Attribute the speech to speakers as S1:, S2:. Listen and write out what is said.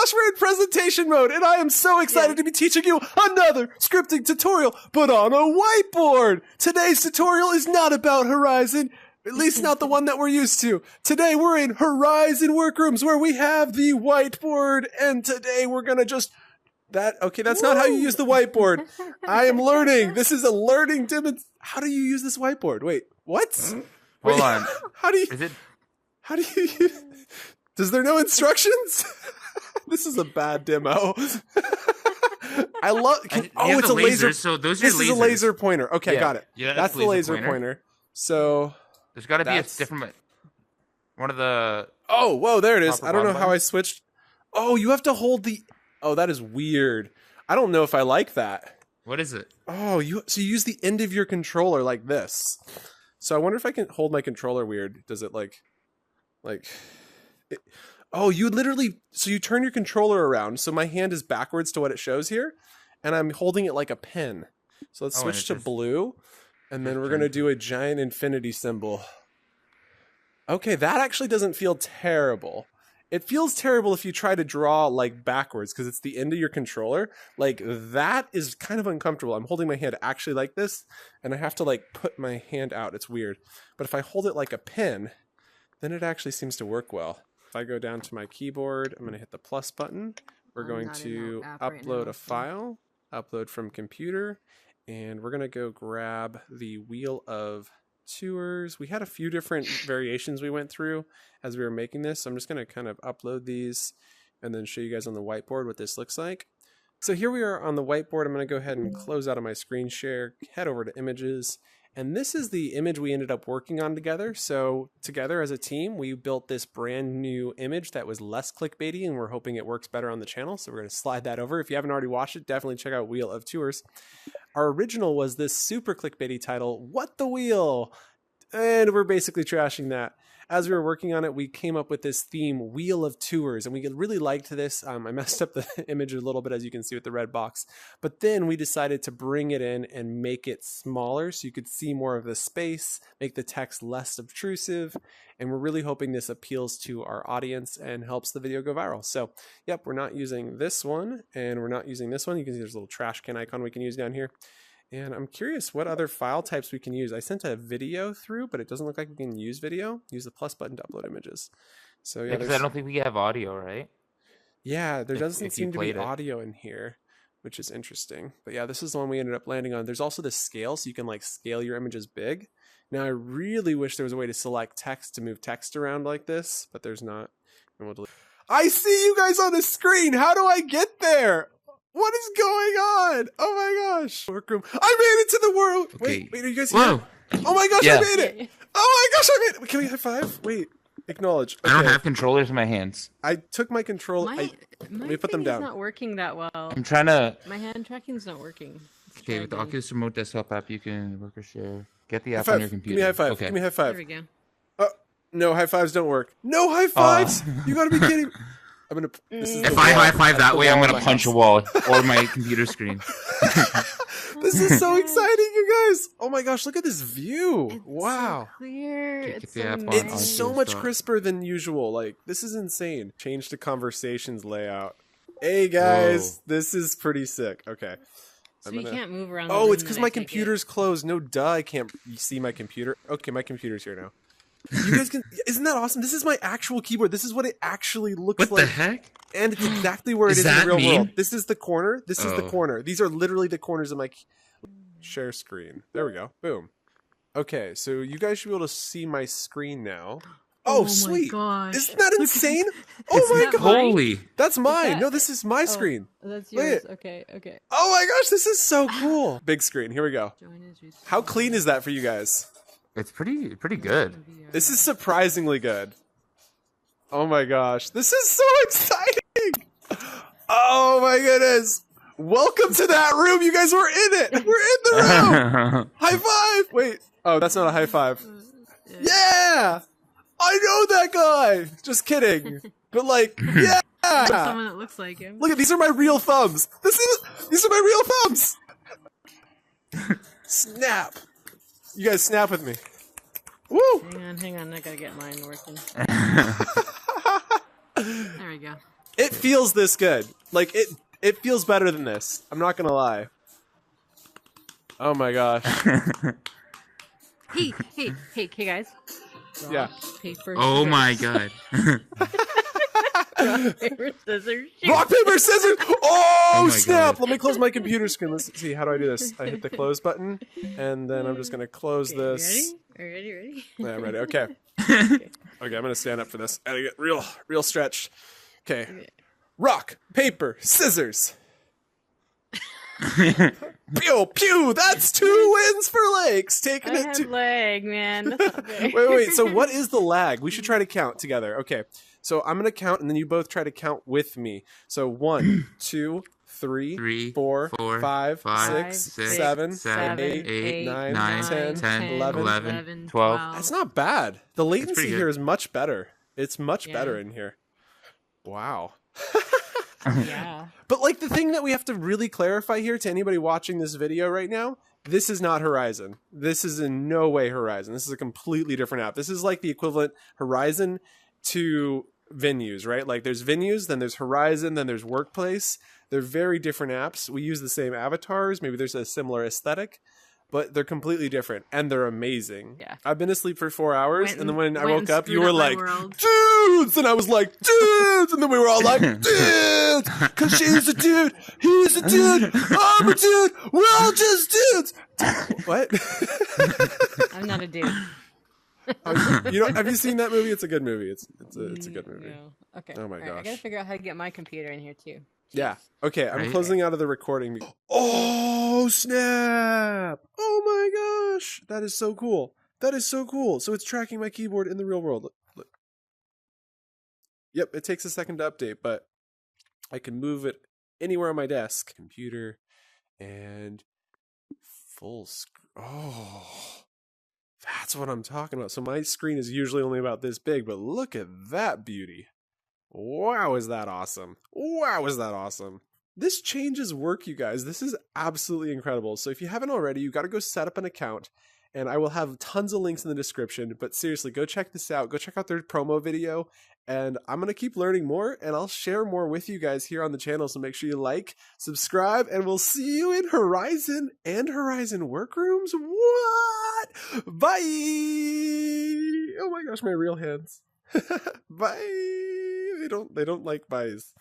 S1: gosh, we're in presentation mode, and I am so excited to be teaching you another scripting tutorial, but on a whiteboard. Today's tutorial is not about Horizon, at least not the one that we're used to. Today we're in Horizon Workrooms, where we have the whiteboard, and today we're gonna just... that's not how you use the whiteboard. I am learning. This is a learning demonstration. How do you use this whiteboard? Wait, what?
S2: Hold on.
S1: How do you use... Does there no instructions? This is a bad demo. I love... it's a laser.
S2: So those are
S1: this is a laser pointer. Okay, got it.
S2: Yeah,
S1: that's the laser pointer. So...
S2: There's got to be a different... One of the...
S1: Oh, whoa, there it is. I don't know how I switched... Oh, you have to hold the... Oh, that is weird. I don't know if I like that.
S2: What is it?
S1: Oh, so you use the end of your controller like this. So I wonder if I can hold my controller weird. Does it oh, you literally... So you turn your controller around. So my hand is backwards to what it shows here. And I'm holding it like a pen. So let's switch to blue. And then we're going to do a giant infinity symbol. Okay, that actually doesn't feel terrible. It feels terrible if you try to draw like backwards because it's the end of your controller. Like that is kind of uncomfortable. I'm holding my hand actually like this and I have to like put my hand out. It's weird. But if I hold it like a pen, then it actually seems to work well. If I go down to my keyboard, I'm going to hit the plus button. We're going to upload a file, upload from computer, and we're going to go grab the Wheel of Tours. We had a few different variations we went through as we were making this. So I'm just going to kind of upload these and then show you guys on the whiteboard what this looks like. So here we are on the whiteboard. I'm going to go ahead and close out of my screen share, head over to images. And this is the image we ended up working on together. So together as a team, we built this brand new image that was less clickbaity and we're hoping it works better on the channel. So we're going to slide that over. If you haven't already watched it, definitely check out Wheel of Tours. Our original was this super clickbaity title, What the Wheel? And we're basically trashing that. As we were working on it, we came up with this theme, Wheel of Tours, and we really liked this. I messed up the image a little bit, as you can see with the red box. But then we decided to bring it in and make it smaller so you could see more of the space, make the text less obtrusive, and we're really hoping this appeals to our audience and helps the video go viral. So, yep, we're not using this one, and we're not using this one. You can see there's a little trash can icon we can use down here. And I'm curious what other file types we can use. I sent a video through, but it doesn't look like we can use video. Use the plus button to upload images. So yeah,
S2: because I don't think we have audio, right?
S1: Yeah, there doesn't seem to be audio in here, which is interesting. But yeah, this is the one we ended up landing on. There's also the scale, so you can like scale your images big. Now I really wish there was a way to select text to move text around like this, but there's not. And we'll delete. I see you guys on the screen. How do I get there? What is going on? Oh my gosh. Workroom. I made it to the world.
S2: Okay.
S1: Wait, are you guys here? Oh my gosh, I made it. Oh my gosh, I made it. Can we high five? Wait, acknowledge. Okay.
S2: I don't have controllers in my hands.
S1: I took my controller. Let me put them down.
S3: It's not working that well.
S2: I'm trying to...
S3: My hand tracking's not working.
S2: Okay, with the Oculus Remote Desktop app, you can work or share. Get the app
S1: on
S2: your computer.
S1: Give me a high five.
S2: Okay.
S1: Give me a high five.
S3: There we go.
S1: No, high fives don't work. No high fives? You gotta be kidding. I'm gonna.
S2: If I high five that way, I'm gonna punch a wall or my computer screen.
S1: This is so exciting, you guys! Oh my gosh, look at this view!
S3: It's
S1: wow,
S3: so clear.
S1: it's so much crisper than usual. Like this is insane. Change to conversations layout. Hey guys, this is pretty sick. Okay.
S3: So you can't move around.
S1: Oh, it's because my computer's closed. No, duh, I can't see my computer. Okay, my computer's here now. You guys can, isn't that awesome? This is my actual keyboard. This is what it actually looks like.
S2: What the heck?
S1: And it's exactly where it is in the real world. This is the corner. This is the corner. These are literally the corners of my share screen. There we go. Boom. Okay, so you guys should be able to see my screen now. Oh, sweet.
S3: Gosh.
S1: Isn't that insane? Oh my god.
S2: Holy.
S1: That's mine. No, this is my screen.
S3: That's yours. Okay.
S1: Oh my gosh, this is so cool. Big screen. Here we go. How clean is that for you guys?
S2: It's pretty good.
S1: This is surprisingly good. Oh my gosh. This is so exciting. Oh my goodness. Welcome to that room. You guys were in it. We're in the room. High five. Wait. Oh, that's not a high five. Yeah. I know that guy. Just kidding. But like, yeah.
S3: Someone that looks like him.
S1: Look at these are my real thumbs. These are my real thumbs. Snap. You guys snap with me. Woo!
S3: Hang on. I gotta get mine working. There we go.
S1: It feels this good. Like it feels better than this. I'm not gonna lie. Oh my gosh.
S3: Hey, guys.
S1: Yeah.
S3: Paper.
S2: Oh my god.
S3: Paper, scissors.
S1: Rock, paper, scissors! Oh,
S2: my
S1: snap!
S2: God.
S1: Let me close my computer screen. Let's see. How do I do this? I hit the close button, and then I'm just going to close this.
S3: Ready?
S1: Yeah, I'm ready. Okay. Okay, I'm going to stand up for this. I get real stretched. Okay. Rock, paper, scissors. Pew, pew! That's 2 wins for Lakes. Taking it to
S3: lag, man.
S1: Wait. So what is the lag? We should try to count together. Okay. So I'm gonna count, and then you both try to count with me. So 1, 2, 3, 4, 5, 6, 7, 8, 9, 10, 11,
S2: 12.
S1: That's not bad. The latency
S2: good.
S1: here is much better. It's much better in here. Wow.
S3: Yeah.
S1: But like the thing that we have to really clarify here to anybody watching this video right now, this is not Horizon. This is in no way Horizon. This is a completely different app. This is like the equivalent Horizon to Venues, right? Like there's Venues, then there's Horizon, then there's Workplace. They're very different apps. We use the same avatars. Maybe there's a similar aesthetic, but they're completely different and they're amazing.
S3: Yeah.
S1: I've been asleep for 4 hours, and then when I woke up, you were like, dudes! And I was like, dudes! And then we were all like, dudes! Because she's a dude, he's a dude, I'm a dude, we're all just dudes! What?
S3: I'm not a dude.
S1: Have you seen that movie? It's a good movie. It's a good movie.
S3: No. Okay.
S1: Oh my
S3: All right, I
S1: gosh.
S3: gotta figure out how to get my computer in here too.
S1: Yeah. Okay, I'm
S2: Right.
S1: closing out of the recording. Oh, snap! Oh my gosh! That is so cool. That is so cool. So it's tracking my keyboard in the real world. Look. Yep, it takes a second to update, but I can move it anywhere on my desk. Computer and full screen. Oh, that's what I'm talking about. So my screen is usually only about this big, but look at that beauty. Wow, is that awesome. Wow, is that awesome. This changes work, you guys. This is absolutely incredible. So if you haven't already, you got to go set up an account, and I will have tons of links in the description. But seriously, go check this out. Go check out their promo video, and I'm going to keep learning more, and I'll share more with you guys here on the channel. So make sure you like, subscribe, and we'll see you in Horizon and Horizon Workrooms. What? Bye! Oh my gosh, my real hands. Bye! They don't like buys.